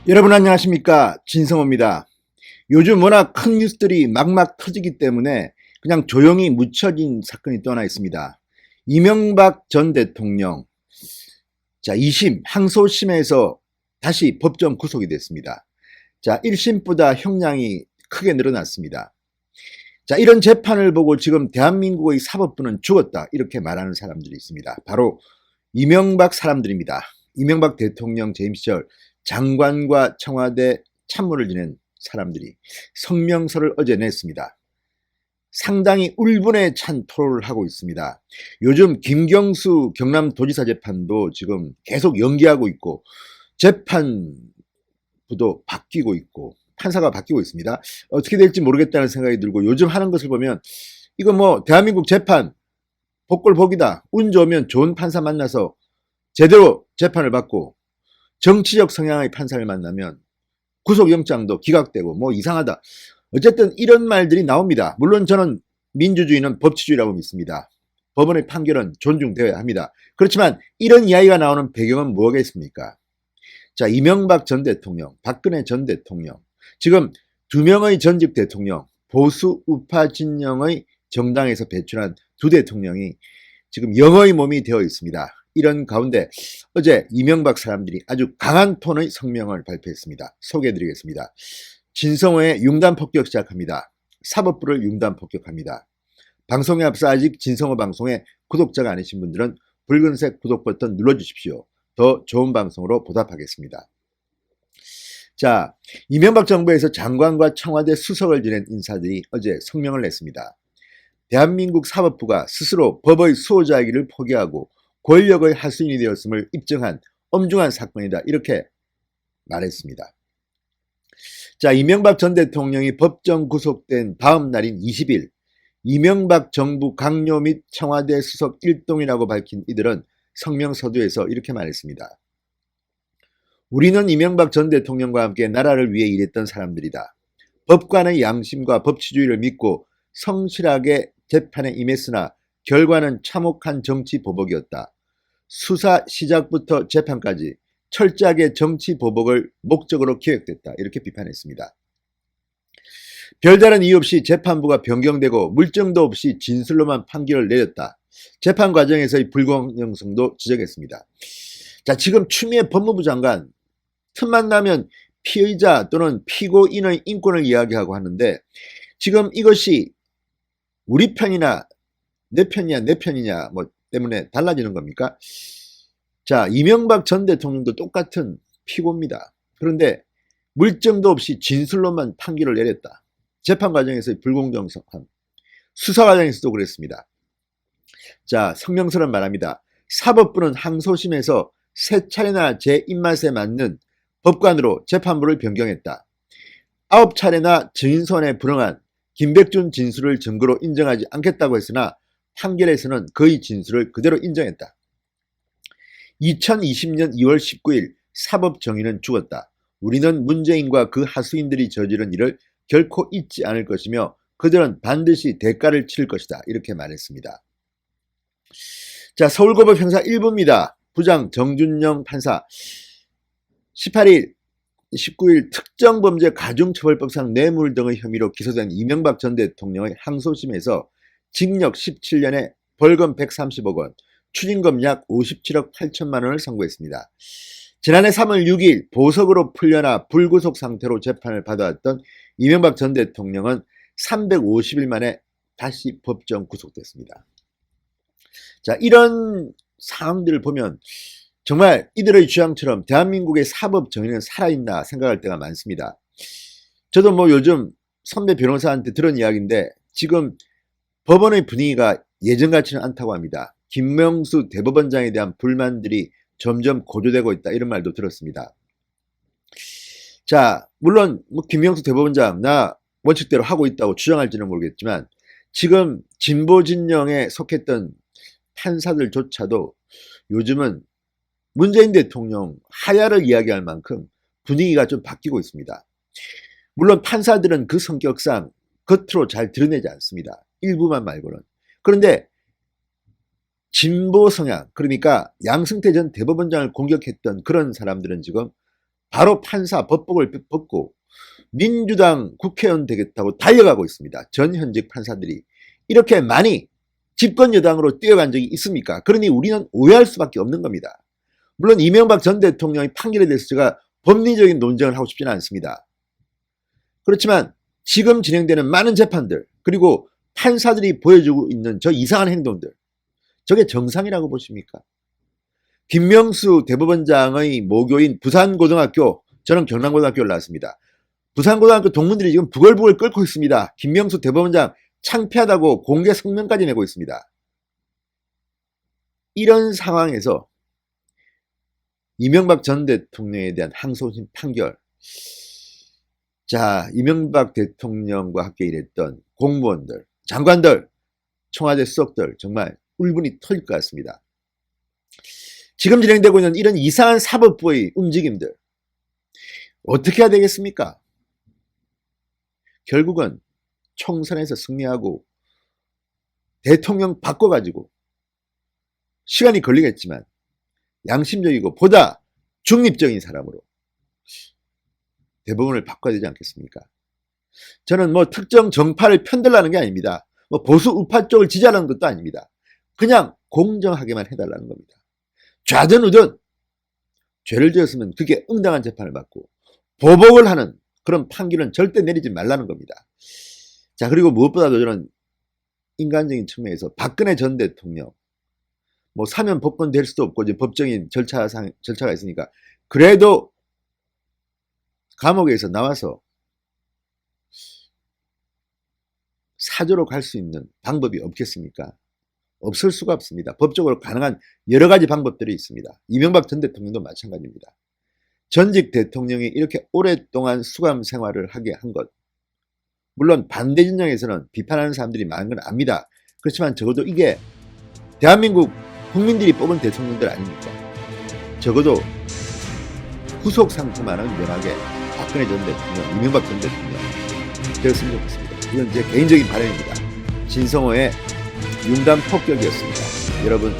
여러분 안녕하십니까, 진성호입니다. 요즘 워낙 큰 뉴스들이 막막 터지기 때문에 그냥 조용히 묻혀진 사건이 또 하나 있습니다. 이명박 전 대통령 2심 항소심에서 다시 법정 구속이 됐습니다. 1심보다 형량이 크게 늘어났습니다. 이런 재판을 보고 지금 대한민국의 사법부는 죽었다, 이렇게 말하는 사람들이 있습니다. 바로 이명박 사람들입니다. 이명박 대통령 재임 시절 장관과 청와대 참모를 지낸 사람들이 성명서를 어제 냈습니다. 상당히 울분에 찬 토론을 하고 있습니다. 요즘 김경수 경남도지사 재판도 지금 계속 연기하고 있고, 재판부도 바뀌고 있고, 판사가 바뀌고 있습니다. 어떻게 될지 모르겠다는 생각이 들고, 요즘 하는 것을 보면 이거 뭐 대한민국 재판 복골복이다, 운 좋으면 좋은 판사 만나서 제대로 재판을 받고 정치적 성향의 판사를 만나면 구속영장도 기각되고 뭐 이상하다, 어쨌든 이런 말들이 나옵니다. 물론 저는 민주주의는 법치주의라고 믿습니다. 법원의 판결은 존중되어야 합니다. 그렇지만 이런 이야기가 나오는 배경은 뭐겠습니까? 이명박 전 대통령, 박근혜 전 대통령, 지금 두 명의 전직 대통령, 보수 우파 진영의 정당에서 배출한 두 대통령이 지금 영어의 몸이 되어 있습니다. 이런 가운데 어제 이명박 사람들이 아주 강한 톤의 성명을 발표했습니다. 소개해드리겠습니다. 진성호의 융단 폭격 시작합니다. 사법부를 융단 폭격합니다. 방송에 앞서 아직 진성호 방송에 구독자가 아니신 분들은 붉은색 구독 버튼 눌러주십시오. 더 좋은 방송으로 보답하겠습니다. 이명박 정부에서 장관과 청와대 수석을 지낸 인사들이 어제 성명을 냈습니다. 대한민국 사법부가 스스로 법의 수호자이기를 포기하고 권력의 하수인이 되었음을 입증한 엄중한 사건이다, 이렇게 말했습니다. 이명박 전 대통령이 법정 구속된 다음 날인 20일 이명박 정부 강요 및 청와대 수석 일동이라고 밝힌 이들은 성명 서두에서 이렇게 말했습니다. 우리는 이명박 전 대통령과 함께 나라를 위해 일했던 사람들이다. 법관의 양심과 법치주의를 믿고 성실하게 재판에 임했으나 결과는 참혹한 정치 보복이었다. 수사 시작부터 재판까지 철저하게 정치 보복을 목적으로 기획됐다, 이렇게 비판했습니다. 별다른 이유 없이 재판부가 변경되고 물증도 없이 진술로만 판결을 내렸다. 재판 과정에서의 불공정성도 지적했습니다. 지금 추미애 법무부 장관 틈만 나면 피의자 또는 피고인의 인권을 이야기하고 하는데, 지금 이것이 우리 편이나 내 편이냐 뭐 때문에 달라지는 겁니까? 이명박 전 대통령도 똑같은 피고입니다. 그런데 물증도 없이 진술로만 판결을 내렸다. 재판 과정에서의 불공정성, 수사 과정에서도 그랬습니다. 성명서는 말합니다. 사법부는 항소심에서 세 차례나 제 입맛에 맞는 법관으로 재판부를 변경했다. 9차례나 증인선에 불응한 김백준 진술을 증거로 인정하지 않겠다고 했으나 판결에서는 그의 진술을 그대로 인정했다. 2020년 2월 19일 사법정의는 죽었다. 우리는 문재인과 그 하수인들이 저지른 일을 결코 잊지 않을 것이며 그들은 반드시 대가를 치를 것이다, 이렇게 말했습니다. 서울고법 형사 1부입니다. 부장 정준영 판사 18일 19일 특정범죄 가중처벌법상 뇌물 등의 혐의로 기소된 이명박 전 대통령의 항소심에서 징역 17년에 벌금 130억 원, 추징금 약 57억 8천만 원을 선고했습니다. 지난해 3월 6일 보석으로 풀려나 불구속 상태로 재판을 받아왔던 이명박 전 대통령은 350일 만에 다시 법정 구속됐습니다. 이런 상황들을 보면 정말 이들의 주장처럼 대한민국의 사법 정의는 살아있나 생각할 때가 많습니다. 저도 뭐 요즘 선배 변호사한테 들은 이야기인데 지금 법원의 분위기가 예전 같지는 않다고 합니다. 김명수 대법원장에 대한 불만들이 점점 고조되고 있다, 이런 말도 들었습니다. 물론 뭐 김명수 대법원장 나 원칙대로 하고 있다고 주장할지는 모르겠지만 지금 진보 진영에 속했던 판사들조차도 요즘은 문재인 대통령 하야를 이야기할 만큼 분위기가 좀 바뀌고 있습니다. 물론 판사들은 그 성격상 겉으로 잘 드러내지 않습니다. 일부만 말고는. 그런데 진보 성향, 그러니까 양승태 전 대법원장을 공격했던 그런 사람들은 지금 바로 판사 법복을 벗고 민주당 국회의원 되겠다고 달려가고 있습니다. 전 현직 판사들이 이렇게 많이 집권 여당으로 뛰어간 적이 있습니까? 그러니 우리는 오해할 수밖에 없는 겁니다. 물론 이명박 전 대통령의 판결에 대해서 제가 법리적인 논쟁을 하고 싶지는 않습니다. 그렇지만 지금 진행되는 많은 재판들, 그리고 판사들이 보여주고 있는 저 이상한 행동들, 저게 정상이라고 보십니까? 김명수 대법원장의 모교인 부산고등학교, 저는 경남고등학교를 나왔습니다. 부산고등학교 동문들이 지금 부글부글 끓고 있습니다. 김명수 대법원장 창피하다고 공개 성명까지 내고 있습니다. 이런 상황에서 이명박 전 대통령에 대한 항소심 판결, 자, 이명박 대통령과 함께 일했던 공무원들, 장관들, 청와대 수석들 정말 울분이 터질 것 같습니다. 지금 진행되고 있는 이런 이상한 사법부의 움직임들 어떻게 해야 되겠습니까? 결국은 총선에서 승리하고 대통령 바꿔가지고 시간이 걸리겠지만 양심적이고 보다 중립적인 사람으로 대법원을 바꿔야 되지 않겠습니까? 저는 뭐 특정 정파를 편들라는 게 아닙니다. 뭐 보수 우파 쪽을 지지하는 것도 아닙니다. 그냥 공정하게만 해달라는 겁니다. 좌든 우든 죄를 지었으면 그게 응당한 재판을 받고 보복을 하는 그런 판결은 절대 내리지 말라는 겁니다. 자, 그리고 무엇보다도 저는 인간적인 측면에서 박근혜 전 대통령 뭐 사면 복권될 수도 없고 이제 법적인 절차가 있으니까 그래도 감옥에서 나와서 사저로 갈 수 있는 방법이 없겠습니까? 없을 수가 없습니다. 법적으로 가능한 여러 가지 방법들이 있습니다. 이명박 전 대통령도 마찬가지입니다. 전직 대통령이 이렇게 오랫동안 수감 생활을 하게 한 것, 물론 반대 진영에서는 비판하는 사람들이 많은 건 압니다. 그렇지만 적어도 이게 대한민국 국민들이 뽑은 대통령들 아닙니까? 적어도 후속 상투만은 면하게 박근혜 전 대통령, 이명박 전 대통령 되었으면 좋겠습니다. 이건 제 개인적인 바람입니다. 진성호의 융단 폭격이었습니다. 여러분